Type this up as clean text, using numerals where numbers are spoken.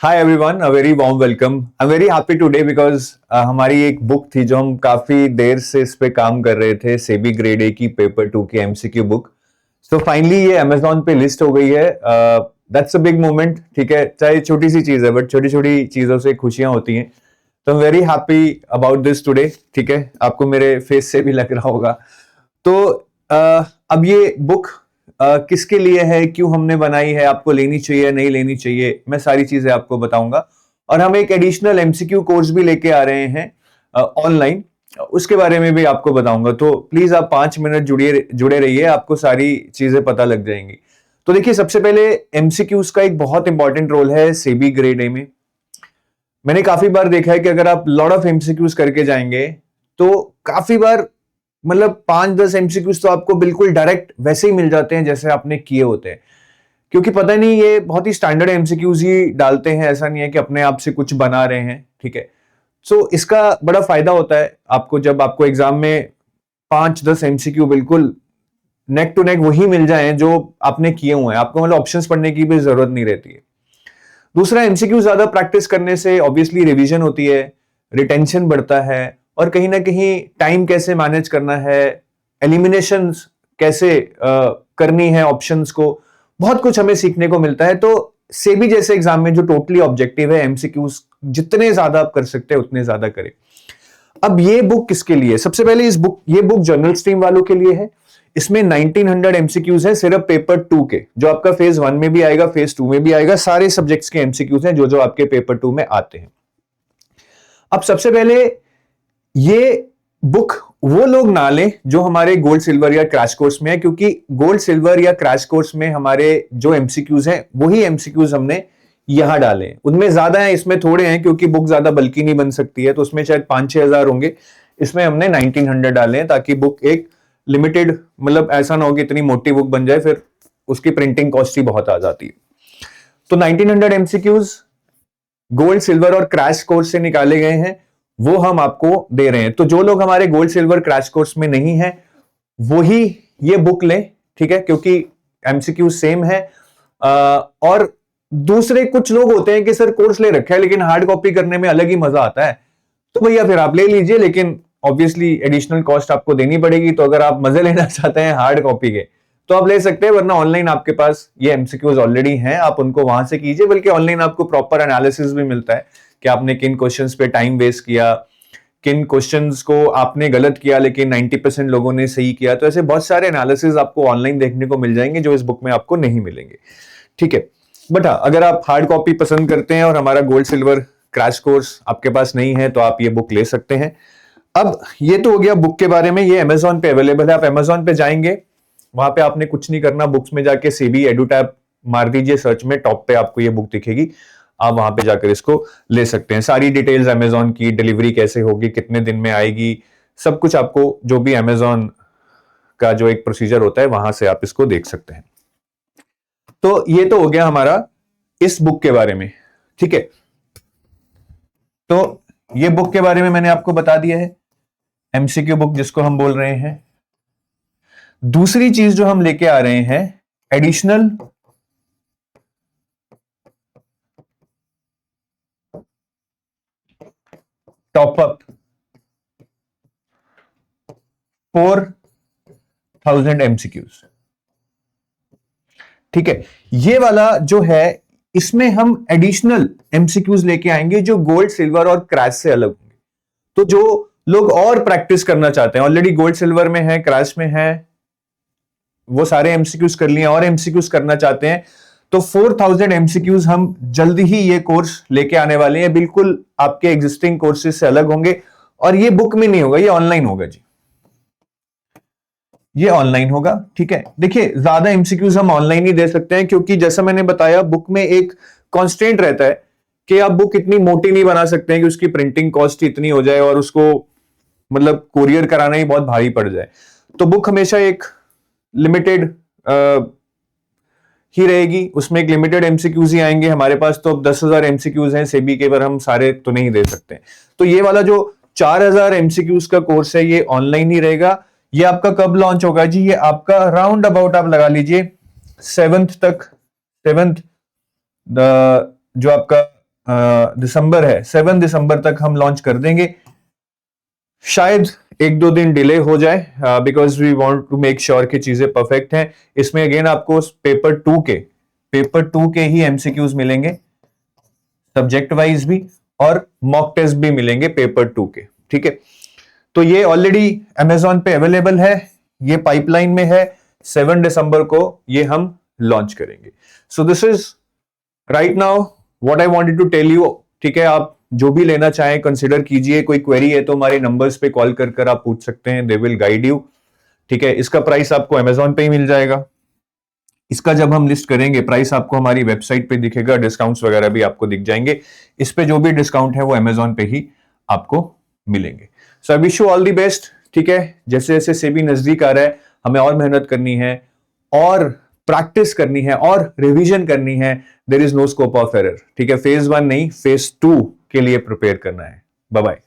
Hi everyone, a very warm welcome. I am very happy today because हमारी एक book थी जो हम काफी देर से इस पे काम कर रहे थे, सेबी ग्रेड ए की पेपर 2 की एमसीक्यू बुक। सो फाइनली ये अमेजोन पे लिस्ट हो गई है। That's a big moment. ठीक है, चाहे छोटी सी चीज है बट छोटी छोटी चीजों से खुशियां होती हैं। तो I am very happy about this today. ठीक है, आपको मेरे फेस से भी लग रहा होगा। तो अब ये बुक किसके लिए है, क्यों हमने बनाई है, आपको लेनी चाहिए नहीं लेनी चाहिए, मैं सारी चीजें आपको बताऊंगा। और हम एक एडिशनल एमसीक्यू कोर्स भी लेके आ रहे हैं ऑनलाइन, उसके बारे में भी आपको बताऊंगा। तो प्लीज आप 5 मिनट जुड़े रहिए, आपको सारी चीजें पता लग जाएंगी। तो देखिए, सबसे पहले एमसीक्यूज का एक बहुत इंपॉर्टेंट रोल है सेबी ग्रेड ए में। मैंने काफी बार देखा है कि अगर आप लॉट ऑफ एमसीक्यूज करके जाएंगे तो काफी बार मतलब 5-10 एमसीक्यूज तो आपको बिल्कुल डायरेक्ट वैसे ही मिल जाते हैं जैसे आपने किए होते हैं, क्योंकि पता नहीं ये बहुत ही स्टैंडर्ड एमसीक्यूज ही डालते हैं। ऐसा नहीं है कि अपने आप से कुछ बना रहे हैं। ठीक है, सो इसका बड़ा फायदा होता है आपको, जब आपको एग्जाम में 5-10 एमसीक्यू बिल्कुल नेक टू नेक वही मिल जाए जो आपने किए हुए हैं, आपको मतलब ऑप्शंस पढ़ने की भी जरूरत नहीं रहती है। दूसरा, एमसीक्यू ज्यादा प्रैक्टिस करने से ऑब्वियसली रिवीजन होती है, रिटेंशन बढ़ता है, और कहीं ना कहीं टाइम कैसे मैनेज करना है, एलिमिनेशन कैसे करनी है ऑप्शंस को, बहुत कुछ हमें सीखने को मिलता है। तो सेबी जैसे एग्जाम में जो टोटली ऑब्जेक्टिव है, एमसीक्यूज जितने ज्यादा आप कर सकते हैं उतने ज्यादा करें। अब ये बुक किसके लिए? सबसे पहले ये बुक जनरल स्ट्रीम वालों के लिए है। इसमें 1900 एमसीक्यूज है सिर्फ पेपर 2 के, जो आपका फेज 1 में भी आएगा, फेज 2 में भी आएगा, सारे सब्जेक्ट्स के एमसीक्यूज हैं जो जो आपके पेपर 2 में आते हैं। अब सबसे पहले ये बुक वो लोग ना लें जो हमारे गोल्ड सिल्वर या क्रैश कोर्स में है, क्योंकि गोल्ड सिल्वर या क्रैश कोर्स में हमारे जो एमसीक्यूज हैं वही एमसीक्यूज हमने यहां डाले। उनमें ज्यादा है, इसमें थोड़े हैं, क्योंकि बुक ज्यादा बल्कि नहीं बन सकती है, तो उसमें शायद 5-6 हजार होंगे। इसमें हमने 1900 डाले हैं ताकि बुक एक लिमिटेड, मतलब ऐसा ना हो कि इतनी मोटी बुक बन जाए फिर उसकी प्रिंटिंग कॉस्ट ही बहुत आ जाती है। तो 1900 एमसीक्यूज गोल्ड सिल्वर और क्रैश कोर्स से निकाले गए हैं, वो हम आपको दे रहे हैं। तो जो लोग हमारे गोल्ड सिल्वर क्रैश कोर्स में नहीं है वो ही ये बुक लें। ठीक है, क्योंकि एमसीक्यू सेम है। और दूसरे कुछ लोग होते हैं कि सर कोर्स ले रखा है लेकिन हार्ड कॉपी करने में अलग ही मजा आता है, तो भैया फिर आप ले लीजिए, लेकिन ऑब्वियसली एडिशनल कॉस्ट आपको देनी पड़ेगी। तो अगर आप मजे लेना चाहते हैं हार्ड कॉपी के तो आप ले सकते हैं, वरना ऑनलाइन आपके पास ये एमसीक्यूज ऑलरेडी हैं, आप उनको वहां से कीजिए। बल्कि ऑनलाइन आपको प्रॉपर एनालिसिस भी मिलता है कि आपने किन क्वेश्चंस पे टाइम वेस्ट किया, किन क्वेश्चंस को आपने गलत किया लेकिन 90% लोगों ने सही किया। तो ऐसे बहुत सारे एनालिसिस आपको ऑनलाइन देखने को मिल जाएंगे जो इस बुक में आपको नहीं मिलेंगे। ठीक है, बट हाँ, अगर आप हार्ड कॉपी पसंद करते हैं और हमारा गोल्ड सिल्वर क्रैश कोर्स आपके पास नहीं है तो आप ये बुक ले सकते हैं। अब ये तो हो गया बुक के बारे में। ये अमेजोन पे अवेलेबल है, आप अमेजोन पे जाएंगे, वहां पे आपने कुछ नहीं करना, बुक्स में जाके सेबी एडू टैब मार दीजिए सर्च में, टॉप पे आपको ये बुक दिखेगी, आप वहां पे जाकर इसको ले सकते हैं। सारी डिटेल्स अमेजोन की, डिलीवरी कैसे होगी, कितने दिन में आएगी, सब कुछ आपको जो भी अमेजोन का जो एक प्रोसीजर होता है वहां से आप इसको देख सकते हैं। तो ये तो हो गया हमारा इस बुक के बारे में। ठीक है, तो ये बुक के बारे में मैंने आपको बता दिया है, एमसीक्यू बुक जिसको हम बोल रहे हैं। दूसरी चीज जो हम लेके आ रहे हैं, एडिशनल टॉपअप 4000 एमसीक्यूज। ठीक है, ये वाला जो है इसमें हम एडिशनल एमसीक्यूज लेके आएंगे जो गोल्ड सिल्वर और क्रैश से अलग होंगे। तो जो लोग और प्रैक्टिस करना चाहते हैं, ऑलरेडी गोल्ड सिल्वर में है, क्रैश में है, वो सारे एमसीक्यूज कर लिए और एमसीक्यूज करना चाहते हैं, तो 4000 एमसीक्यूज हम जल्दी ही ये कोर्स लेके आने वाले हैं, बिल्कुल आपके एग्जिस्टिंग कोर्सेज से अलग होंगे। और ये बुक में नहीं होगा, ये ऑनलाइन होगा जी, ये ऑनलाइन होगा। ठीक है, देखिए ज्यादा एमसीक्यूज हम ऑनलाइन ही दे सकते हैं, क्योंकि जैसा मैंने बताया बुक में एक कांस्टेंट रहता है कि आप बुक इतनी मोटी नहीं बना सकते हैं कि उसकी प्रिंटिंग कॉस्ट इतनी हो जाए और उसको मतलब कुरियर कराना ही बहुत भारी पड़ जाए। तो बुक हमेशा एक लिमिटेड ही रहेगी, उसमें एक लिमिटेड एमसीक्यूज ही आएंगे। हमारे पास तो अब 10,000 एमसीक्यूज हैं सेबी के, पर हम सारे तो नहीं दे सकते। तो ये वाला जो 4000 एमसीक्यूज का कोर्स है ये ऑनलाइन ही रहेगा। ये आपका कब लॉन्च होगा जी? ये आपका राउंड अबाउट आप लगा लीजिए 7th तक, 7th जो आपका दिसंबर है, 7 दिसंबर तक हम लॉन्च कर देंगे। शायद 1-2 दिन डिले हो जाए because we want to make sure कि चीजें परफेक्ट हैं। इसमें अगेन आपको पेपर टू के ही एमसीक्यूज मिलेंगे, सब्जेक्ट वाइज भी, और मॉक टेस्ट भी मिलेंगे पेपर टू के। ठीक है, तो ये ऑलरेडी अमेजॉन पे अवेलेबल है, ये पाइपलाइन में है, 7 दिसंबर को ये हम लॉन्च करेंगे। So this is right now what I wanted to tell you. ठीक है, आप जो भी लेना चाहें कंसिडर कीजिए। कोई क्वेरी है तो हमारे नंबर्स पे कॉल कर आप पूछ सकते हैं, दे विल गाइड यू। ठीक है, इसका प्राइस आपको अमेजॉन पे ही मिल जाएगा। इसका जब हम लिस्ट करेंगे प्राइस आपको हमारी वेबसाइट पे दिखेगा, डिस्काउंट्स वगैरह भी आपको दिख जाएंगे। इस पे जो भी डिस्काउंट है वो अमेजॉन पे ही आपको मिलेंगे। So I wish you all the best. ठीक है, जैसे जैसे सेबी नजदीक आ रहा है, हमें और मेहनत करनी है, और प्रैक्टिस करनी है, और रिवीजन करनी है। There is no scope of error. ठीक है, फेज 1 नहीं, फेज 2 के लिए प्रिपेयर करना है। Bye bye.